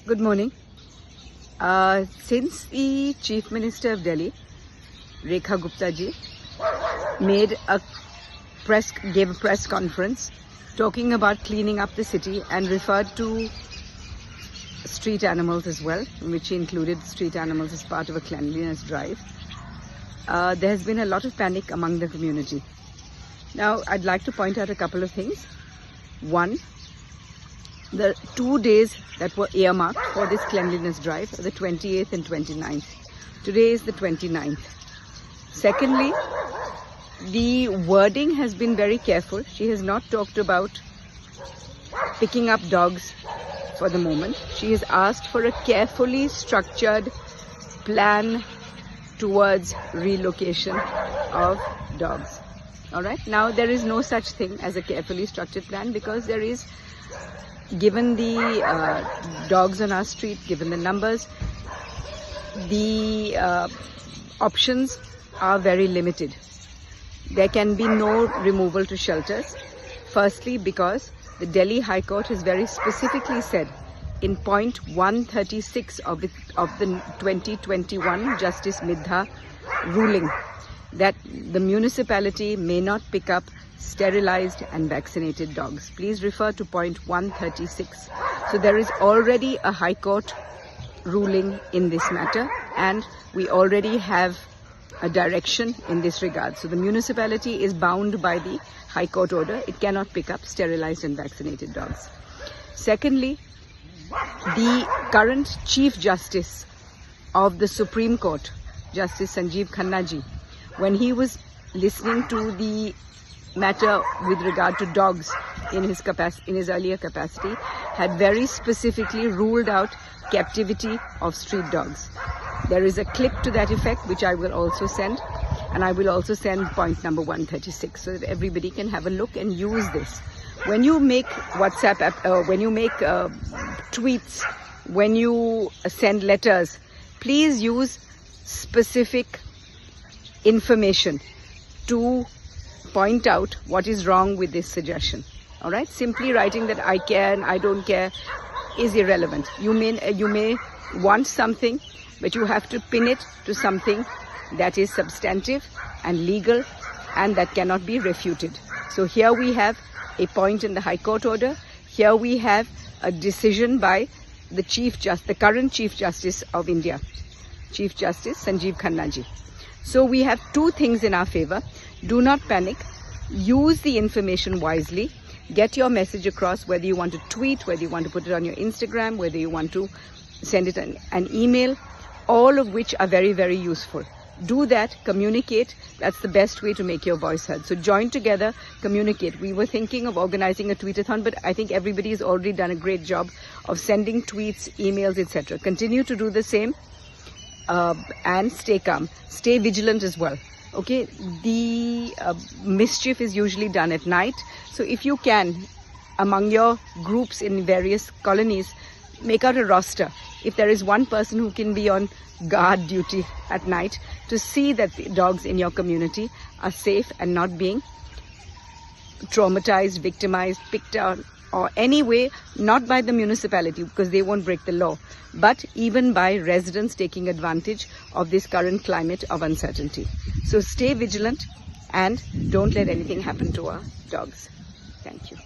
Good morning. Since the Chief Minister of Delhi, Rekha Gupta ji, gave a press conference talking about cleaning up the city and referred to street animals as well, in which he included street animals as part of a cleanliness drive, there has been a lot of panic among the community. Now, I'd like to point out a couple of things. One, the 2 days that were earmarked for this cleanliness drive are the 28th and 29th. Today is the 29th. Secondly, the wording has been very careful. She has not talked about picking up dogs for the moment. She has asked for a carefully structured plan towards relocation of dogs. All right. Now, there is no such thing as a carefully structured plan because there is, given the dogs on our street, given the numbers, the options are very limited. There can be no removal to shelters. Firstly, because the Delhi High Court has very specifically said in point 136 of the 2021 Justice Midha ruling that the municipality may not pick up sterilized and vaccinated dogs. Please refer to point 136. So there is already a High Court ruling in this matter, and we already have a direction in this regard. So the municipality is bound by the High Court order. It cannot pick up sterilized and vaccinated dogs. Secondly, the current Chief Justice of the Supreme Court, Justice Sanjeev Khanna ji, when he was listening to the matter with regard to dogs in his earlier capacity, had very specifically ruled out captivity of street dogs. There is a clip to that effect which I will also send, and I will also send point number 136 so that everybody can have a look and use this. When you make WhatsApp, when you make tweets, when you send letters, please use specific information to point out what is wrong with this suggestion. All right, simply writing that I care and I don't care is irrelevant. You may want something, but you have to pin it to something that is substantive and legal and that cannot be refuted. So here we have a point in the High Court order. Here we have a decision by the current Chief Justice of India, Chief Justice Sanjeev Khanna ji. So we have two things in our favor. Do not panic. Use the information wisely. Get your message across, whether you want to tweet, whether you want to put it on your Instagram, whether you want to send it an email, all of which are very, very useful. Do that, communicate. That's the best way to make your voice heard. So join together, communicate. We were thinking of organizing a tweetathon, but I think everybody has already done a great job of sending tweets, emails, etc. Continue to do the same and stay calm. Stay vigilant as well. Okay, the mischief is usually done at night. So if you can, among your groups in various colonies, make out a roster. If there is one person who can be on guard duty at night to see that the dogs in your community are safe and not being traumatized, victimized, picked on, or any way, not by the municipality because they won't break the law, but even by residents taking advantage of this current climate of uncertainty. So stay vigilant and don't let anything happen to our dogs. Thank you.